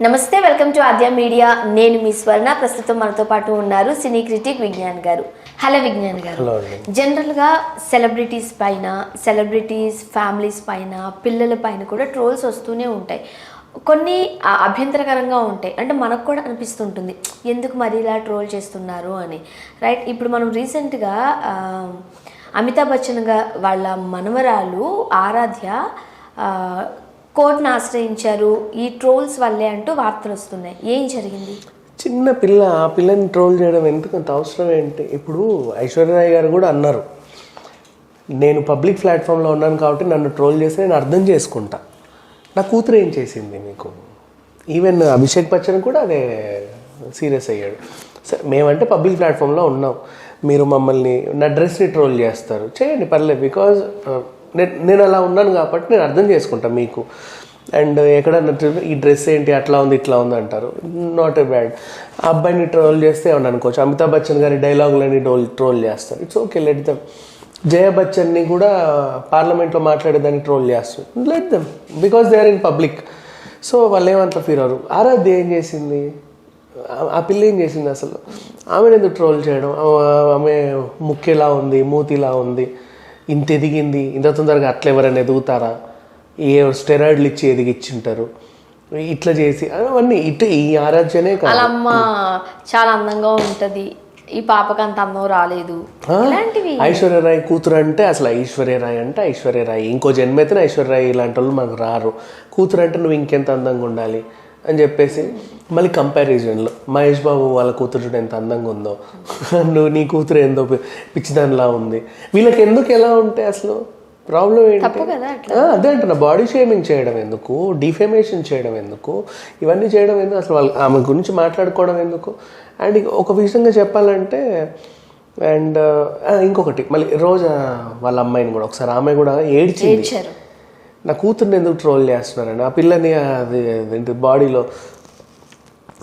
నమస్తే, welcome to Aadya media. నేను మీ స్వర్ణ. ప్రస్తుతం మనతో పాటు ఉన్నారు సినీ క్రిటిక్ విజ్ఞాన్ గారు. హలో విజ్ఞాన్ గారు. జనరల్గా సెలబ్రిటీస్ పైన, సెలబ్రిటీస్ ఫ్యామిలీస్ పైన, పిల్లల పైన కూడా ట్రోల్స్ వస్తూనే ఉంటాయి. కొన్ని అభ్యంతరకరంగా ఉంటాయి. అంటే మనకు కూడా అనిపిస్తుంటుంది ఎందుకు మరి ఇలా ట్రోల్ చేస్తున్నారు అని, రైట్? ఇప్పుడు మనం రీసెంట్గా అమితాబ్ బచ్చన్ వాళ్ళ మనవరాలు ఆరాధ్య కోర్టును ఆశ్రయించారు ఈ ట్రోల్స్ వల్లే అంటూ వార్తలు వస్తున్నాయి. ఏం జరిగింది? చిన్న పిల్ల, ఆ పిల్లని ట్రోల్ చేయడం ఎందుకంత అవసరం ఏంటి? ఇప్పుడు ఐశ్వర్యరాయ్ గారు కూడా అన్నారు, నేను పబ్లిక్ ప్లాట్ఫామ్లో ఉన్నాను కాబట్టి నన్ను ట్రోల్ చేస్తే నేను అర్థం చేసుకుంటా. నా కూతురు ఏం చేసింది మీకు? ఈవెన్ అభిషేక్ బచ్చన్ కూడా అదే సీరియస్ అయ్యాడు. సరే, మేమంటే పబ్లిక్ ప్లాట్ఫామ్లో ఉన్నాం, మీరు మమ్మల్ని నా డ్రెస్ని ట్రోల్ చేస్తారు, చేయండి పర్లేదు. బికాజ్ నేను అలా ఉన్నాను కాబట్టి నేను అర్థం చేసుకుంటాను మీకు. అండ్ ఎక్కడన్నా ఈ డ్రెస్ ఏంటి అట్లా ఉంది ఇట్లా ఉంది అంటారు, నాట్ ఎ బ్యాడ్. ఆ అబ్బాయిని ట్రోల్ చేస్తే ఏమన్నా అనుకోవచ్చు. అమితాబ్ బచ్చన్ గారి డైలాగులని ట్రోల్ చేస్తారు, it's okay, let them. Jaya బచ్చన్ని కూడా పార్లమెంట్లో మాట్లాడేదాన్ని ట్రోల్ చేస్తారు, let them, because they are in public. So వాళ్ళు ఏమంత ఫీల్ అవ్వరు. ఆరాధ్య ఏం చేసింది? ఆ పిల్ల ఏం చేసింది అసలు? ఆమెను ఎందుకు ట్రోల్ చేయడం? ఆమె ముక్కేలా ఉంది, మూతిలా ఉంది, ఇంత ఎదిగింది, ఇంత తొందరగా అట్లా ఎవరైనా ఎదుగుతారా? ఏ స్టెరాయిడ్లు ఇచ్చి ఎదిగిచ్చింటారు, ఇట్లా చేసి అవన్నీ. ఈ ఆరాధ్యనే కాదు, అమ్మ చాలా అందంగా ఉంటది, ఈ పాపకి అంత అందం రాలేదు, ఐశ్వర్యరాయ్ కూతురు అంటే అసలు ఐశ్వర్యరాయ్ అంటే ఐశ్వర్యరాయ్, ఇంకో జన్మెత్తిన ఐశ్వర్యరాయ్ ఇలాంటి వాళ్ళు మనకు రారు. కూతురు అంటే నువ్వు ఇంకెంత అందంగా ఉండాలి అని చెప్పేసి మళ్ళీ కంపారిజన్లో మహేష్ బాబు వాళ్ళ కూతురు చూడ ఎంత అందంగా ఉందో, నువ్వు నీ కూతురు ఏందో పిచ్చిదానిలా ఉంది. వీళ్ళకి ఎందుకు ఎలా ఉంటే అసలు ప్రాబ్లం ఏంటి? అదే అంటున్నా, బాడీ షేమింగ్ చేయడం ఎందుకు, డిఫేమేషన్ చేయడం ఎందుకు, ఇవన్నీ చేయడం ఎందుకు, అసలు వాళ్ళు ఆమె గురించి మాట్లాడుకోవడం ఎందుకు? అండ్ ఒక విషయంగా చెప్పాలంటే, అండ్ ఇంకొకటి మళ్ళీ రోజా వాళ్ళ అమ్మాయిని కూడా ఒకసారి ఆమె కూడా ఏడ్చింది, నా కూతుర్ని ఎందుకు ట్రోల్ చేస్తున్నారని. ఆ పిల్లని అది ఏంటి బాడీలో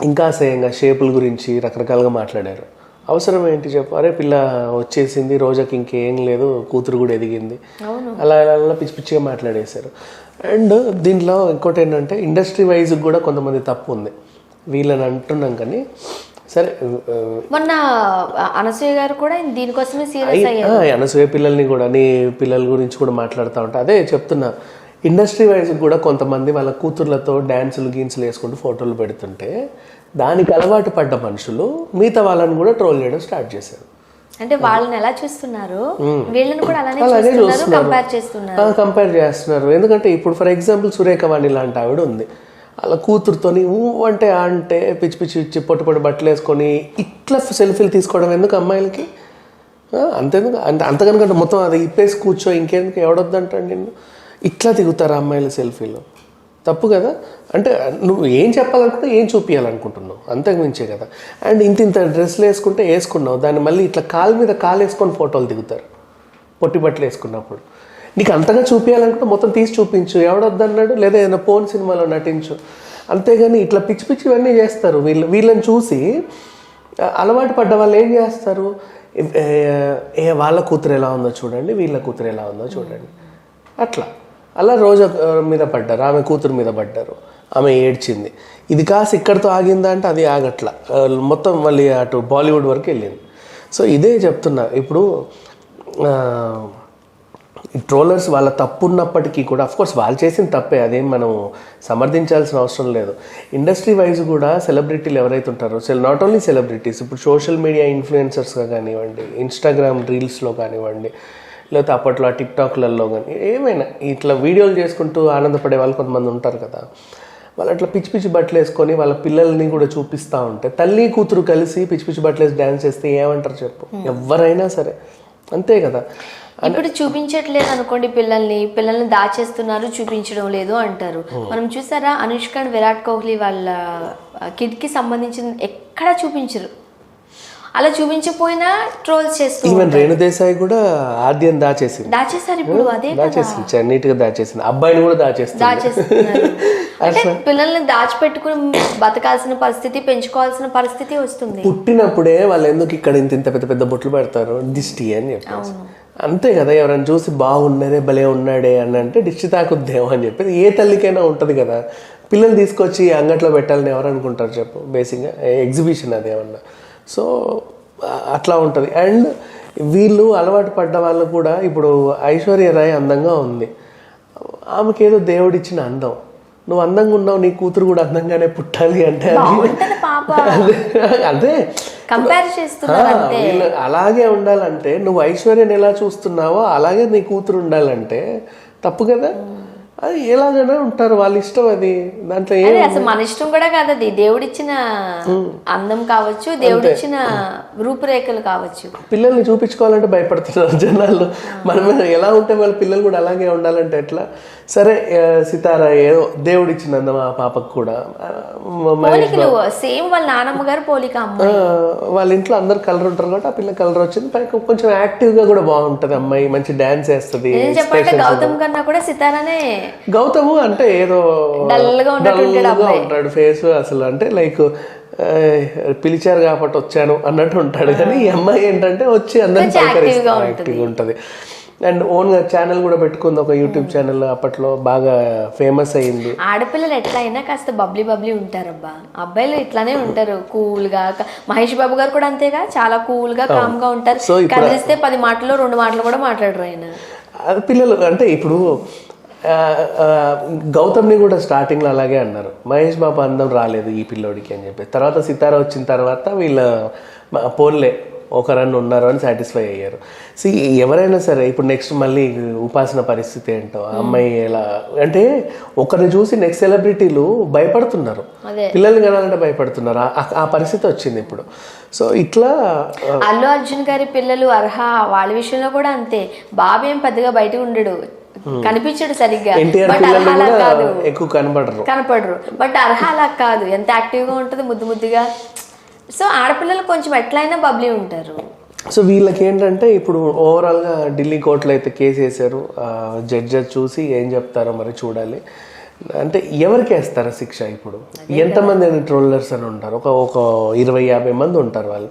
ఇంకా అసహ్యంగా షేపుల గురించి రకరకాలుగా మాట్లాడారు. అవసరం ఏంటి చెప్పు? అరే పిల్ల వచ్చేసింది, రోజాకి ఇంకేం లేదు, కూతురు కూడా ఎదిగింది, అలా అలా పిచ్చి పిచ్చిగా మాట్లాడేశారు. అండ్ దీంట్లో ఇంకోటి ఏంటంటే, ఇండస్ట్రీ వైజ్ కూడా కొంతమంది తప్పు ఉంది, వీళ్ళని అంటున్నాం కానీ సరే. మొన్న అనసూయ గారు కూడా దీనికోసమే సీరియస్ అయ్యారు. అనసూయ పిల్లల్ని కూడా, నీ పిల్లల గురించి కూడా మాట్లాడుతూ ఉంటా. అదే చెప్తున్నా, ఇండస్ట్రీ వైజ్ కూడా కొంతమంది వాళ్ళ కూతుర్లతో డ్యాన్సులు గీన్సులు వేసుకుంటూ ఫోటోలు పెడుతుంటే దానికి అలవాటు పడ్డ మనుషులు మిగతా వాళ్ళని కూడా ట్రోల్ చేయడం స్టార్ట్ చేశారు. అంటే వాళ్ళని ఎలా చూస్తున్నారు, వీళ్ళని కూడా అలాగే చూస్తున్నారు, కంపేర్ చేస్తున్నారు. ఎందుకంటే ఇప్పుడు ఫర్ ఎగ్జాంపుల్ సురేఖ వాణి లాంటి ఆవిడ ఉంది, అలా కూతురుతోని అంటే పిచ్చి పిచ్చి పొట్టి బట్టలు వేసుకొని ఇట్లా సెల్ఫీలు తీసుకోవడం ఎందుకు అమ్మాయిలకి? అంతేందుకు అంతకనుకంటే మొత్తం అది ఇప్పేసి కూర్చో, ఇంకెందుకు, ఎవడొద్దంటాడు నిన్ను? ఇట్లా దిగుతారు అమ్మాయిల సెల్ఫీలో, తప్పు కదా? అంటే నువ్వు ఏం చెప్పాలనుకుంటే ఏం చూపించాలనుకుంటున్నావు, అంతకు మించే కదా. అండ్ ఇంత డ్రెస్లు వేసుకుంటే వేసుకున్నావు, దాన్ని మళ్ళీ ఇట్లా కాలు మీద కాలు వేసుకొని ఫోటోలు దిగుతారు పొట్టి బట్టలు వేసుకున్నప్పుడు. నీకు అంతగా చూపించాలనుకుంటే మొత్తం తీసి చూపించు, ఎవడొద్దన్నాడు? లేదా ఏదైనా పోన్ సినిమాలో నటించు, అంతేగాని ఇట్లా పిచ్చి పిచ్చి ఇవన్నీ చేస్తారు. వీళ్ళని చూసి అలవాటు పడ్డ వాళ్ళు ఏం చేస్తారు? వాళ్ళ కూతురు ఎలా ఉందో చూడండి, వీళ్ళ కూతురు ఎలా ఉందో చూడండి, అలా రోజా మీద పడ్డారు, ఆమె కూతురు మీద పడ్డారు, ఆమె ఏడ్చింది. ఇది కాస్త ఇక్కడితో ఆగిందా అంటే అది ఆగట్లా, మొత్తం మళ్ళీ అటు బాలీవుడ్ వరకు వెళ్ళింది. సో ఇదే చెప్తున్నా, ఇప్పుడు ట్రోలర్స్ వాళ్ళ తప్పు ఉన్నప్పటికీ కూడా, అఫ్కోర్స్ వాళ్ళు చేసిన తప్పే, అదేం మనం సమర్థించాల్సిన అవసరం లేదు. ఇండస్ట్రీ వైజ్ కూడా సెలబ్రిటీలు ఎవరైతే ఉంటారో, నాట్ ఓన్లీ సెలబ్రిటీస్, ఇప్పుడు సోషల్ మీడియా ఇన్ఫ్లుయెన్సర్స్గా కానివ్వండి, ఇన్స్టాగ్రామ్ రీల్స్లో కానివ్వండి, లేకపోతే అప్పట్లో టిక్టాక్లలో కానీ ఏమైనా ఇట్లా వీడియోలు చేసుకుంటూ ఆనందపడే వాళ్ళు కొంతమంది ఉంటారు కదా, వాళ్ళు అట్లా పిచ్చి పిచ్చి బట్టలు వేసుకొని వాళ్ళ పిల్లల్ని కూడా చూపిస్తూ ఉంటే, తల్లి కూతురు కలిసి పిచ్చి పిచ్చి బట్టలు వేసి డ్యాన్స్ చేస్తే ఏమంటారు చెప్పు? ఎవరైనా సరే అంతే కదా. ఇప్పుడు చూపించట్లేదు అనుకోండి, పిల్లల్ని దాచేస్తున్నారు, చూపించడం లేదు అంటారు. మనం చూసారా, అనుష్క అండ్ విరాట్ కోహ్లీ వాళ్ళ కిడ్కి సంబంధించిన ఎక్కడా చూపించరు. అలా చూపించకపోయినా ట్రోల్స్ చేస్తారు. ఈవెన్ రేణు దేశాయ్ కూడా ఆద్యం దాచేసారు. ఇప్పుడు అదే దాచేసింది, నీట్ గా దాచేసింది, అబ్బాయిని కూడా దాచేస్తున్నారు. అంటే పిల్లల్ని దాచిపెట్టుకుని బతకాల్సిన పరిస్థితి, పెంచుకోవాల్సిన పరిస్థితి వస్తుంది. పుట్టినప్పుడే వాళ్ళు ఎందుకు ఇక్కడ ఇంత పెద్ద పెద్ద బొట్లు పెడతారు, దిష్టి అని చెప్పేసి. అంతే కదా, ఎవరైనా చూసి బాగున్నారే భలే ఉన్నాడే అని అంటే దిష్టి తాకుద్దేమో అని చెప్పేసి ఏ తల్లికైనా ఉంటుంది కదా. పిల్లలు తీసుకొచ్చి అంగట్లో పెట్టాలని ఎవరు అనుకుంటారు చెప్పు, బేసిక్గా ఎగ్జిబిషన్ అది ఏమన్నా. సో అట్లా ఉంటుంది. అండ్ వీళ్ళు అలవాటు పడ్డ వాళ్ళు కూడా, ఇప్పుడు ఐశ్వర్య రాయ్ అందంగా ఉంది, ఆమెకి ఏదో దేవుడిచ్చిన అందం, నువ్వు అందంగా ఉన్నావు, నీ కూతురు కూడా అందంగానే పుట్టాలి అంటే అదే వీళ్ళు అలాగే ఉండాలంటే, నువ్వు ఐశ్వర్యని ఎలా చూస్తున్నావో అలాగే నీ కూతురు ఉండాలంటే తప్పు కదా. అది ఎలాగైనా ఉంటారు, వాళ్ళ ఇష్టం అది. దాంట్లో అసలు మన ఇష్టం కూడా కాదు, అది దేవుడిచ్చిన అందం కావచ్చు, దేవుడిచ్చిన రూపురేఖలు కావచ్చు. పిల్లల్ని చూపించుకోవాలంటే భయపడుతున్నారు జనాలు. మనం ఎలా ఉంటే వాళ్ళ పిల్లలు కూడా అలాగే ఉండాలంటే ఎట్లా? సరే సితారా ఏదో దేవుడిచ్చిన అందం ఆ పాపకు కూడా. సేమ్ వాళ్ళ నానమ్మ గారు పోలిక. వాళ్ళ ఇంట్లో అందరు కలర్ ఉంటారు కాబట్టి ఆ పిల్ల కలర్ వచ్చింది. పైకి కొంచెం యాక్టివ్ గా కూడా బాగుంటది అమ్మాయి, మంచి డాన్స్ వేస్తుంది. గౌతమ్ కన్నా కూడా సితారానే. గౌతము అంటే ఏదో డల్గా ఉంటాడు ఫేస్ అసలు, అంటే లైక్ పిలిచారు కాబట్టి వచ్చాను అన్నట్టు ఉంటాడు. కానీ ఈ అమ్మాయి ఏంటంటే వచ్చి అందరినీ యాక్టివ్గా ఉంటుంది. అండ్ ఓన్గా ఛానల్ కూడా పెట్టుకుంది, ఒక యూట్యూబ్ ఛానల్. అప్పట్లో బాగా ఫేమస్ అయ్యింది. ఆడపిల్లలు ఎట్లా అయినా కాస్త బబ్లీ ఉంటారబ్బా, అబ్బాయిలు ఇట్లానే ఉంటారు కూల్ గా. మహేష్ బాబు గారు కూడా అంతేగా, చాలా కూల్ గా కామ్ గా ఉంటారు. కలిస్తే 10 మాటలు 2 మాటలు కూడా మాట్లాడరు ఆయన. అది పిల్లలు అంటే ఇప్పుడు గౌతమ్ని కూడా స్టార్టింగ్లో అలాగే అన్నారు, మహేష్ బాబు అందం రాలేదు ఈ పిల్లోడికి అని చెప్పి. తర్వాత సితారా వచ్చిన తర్వాత వీళ్ళ పోన్లే ఒక రన్ ఉన్నారు అని సాటిస్ఫై అయ్యారు. సి ఎవరైనా సరే ఇప్పుడు నెక్స్ట్ మళ్ళీ ఉపాసన పరిస్థితి ఏంటో, అమ్మాయి ఎలా అంటే ఒకరిని చూసి నెక్స్ట్ సెలబ్రిటీలు భయపడుతున్నారు, పిల్లల్ని కనాలంటే భయపడుతున్నారు. ఆ పరిస్థితి వచ్చింది ఇప్పుడు. సో ఇట్లా అల్లు అర్జున్ గారి పిల్లలు అర్హ వాళ్ళ విషయంలో కూడా అంతే. బాబు ఏం పెద్దగా బయట ఉండడు, కనిపించడు సరిగ్గా, ఎక్కువ కనపడరు. బట్ అర్హ అలా కాదు, ఎంత యాక్టివ్ గా ఉంటుంది, ముద్దుగా. సో ఆడపిల్లలు కొంచెం ఎట్లయినా బబ్లీ ఉంటారు. సో వీళ్ళకి ఏంటంటే ఇప్పుడు ఓవరాల్గా ఢిల్లీ కోర్టులో అయితే కేసు వేశారు. జడ్జి చూసి ఏం చెప్తారో మరి చూడాలి. అంటే ఎవరికి వేస్తారా శిక్ష? ఇప్పుడు ఎంతమంది ట్రోలర్స్ అని ఉంటారు, ఒక 20-50 మంది ఉంటారు. వాళ్ళు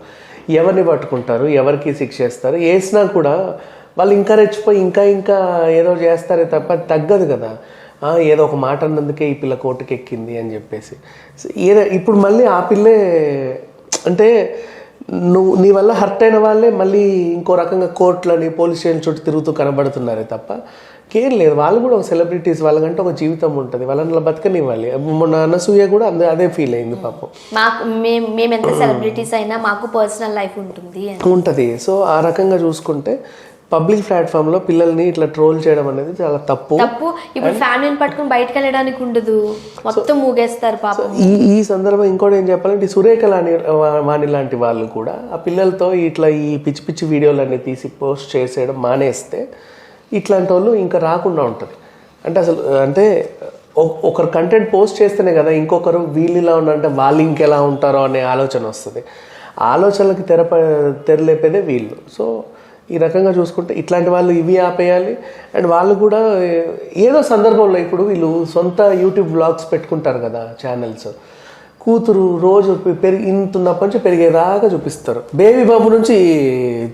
ఎవరిని పట్టుకుంటారు, ఎవరికి శిక్ష వేస్తారు? వేసినా కూడా వాళ్ళు ఇంకా రెచ్చిపోయి ఇంకా ఏదో చేస్తారే తప్ప తగ్గదు కదా. ఏదో ఒక మాట అన్నందుకే ఈ పిల్ల కోర్టుకి ఎక్కింది అని చెప్పేసి ఇప్పుడు మళ్ళీ ఆ పిల్లే అంటే నీ వల్ల హర్ట్ అయిన వాళ్ళే మళ్ళీ ఇంకో రకంగా కోర్టులని పోలీస్ స్టేషన్ చుట్టూ తిరుగుతూ కనబడుతున్నారే తప్ప కేం లేదు. వాళ్ళు కూడా ఒక సెలబ్రిటీస్, వాళ్ళకంటే ఒక జీవితం ఉంటుంది, వాళ్ళని అలా బతకనివ్వాలి. మొన్న అనసూయ కూడా అదే ఫీల్ అయింది పాపం. మేము ఎంత సెలబ్రిటీస్ అయినా మాకు పర్సనల్ లైఫ్ ఉంటుంది. సో ఆ రకంగా చూసుకుంటే పబ్లిక్ ప్లాట్ఫామ్ లో పిల్లల్ని ఇట్లా ట్రోల్ చేయడం అనేది చాలా తప్పు. ఇప్పుడు ఫ్యామిలీని పట్టుకుని బయటకు వెళ్ళడానికి ఉండదు, మొత్తం ఊగేస్తారు పాపం. ఈ సందర్భం ఇంకోటి ఏం చెప్పాలంటే సురేఖ వాణి లాంటి వాళ్ళు కూడా ఆ పిల్లలతో ఇట్లా ఈ పిచ్చి వీడియోలన్నీ తీసి పోస్ట్ చేసేయడం మానేస్తే ఇట్లాంటి వాళ్ళు ఇంకా రాకుండా ఉంటుంది. అంటే అసలు అంటే ఒకరు కంటెంట్ పోస్ట్ చేస్తేనే కదా ఇంకొకరు వీళ్ళు ఇలా ఉన్నారంటే వాళ్ళు ఇంకెలా ఉంటారో అనే ఆలోచన వస్తుంది. ఆలోచనలకి తెరలేపేదే వీళ్ళు. సో ఈ రకంగా చూసుకుంటే ఇట్లాంటి వాళ్ళు ఇవి ఆపేయాలి. అండ్ వాళ్ళు కూడా ఏదో సందర్భంలో ఇప్పుడు వీళ్ళు సొంత యూట్యూబ్ వ్లాగ్స్ పెట్టుకుంటారు కదా ఛానల్స్, కూతురు రోజు ఇంతున్నప్పటి నుంచి పెరిగేదాకా చూపిస్తారు, బేబీ బాబు నుంచి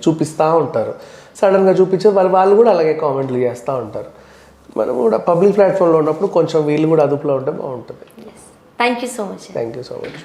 చూపిస్తూ ఉంటారు. సడన్గా చూపించే వాళ్ళు కూడా అలాగే కామెంట్లు చేస్తూ ఉంటారు. మనం కూడా పబ్లిక్ ప్లాట్ఫామ్లో ఉన్నప్పుడు కొంచెం వీళ్ళు కూడా అదుపులో ఉంటే బాగుంటుంది. Thank you so much.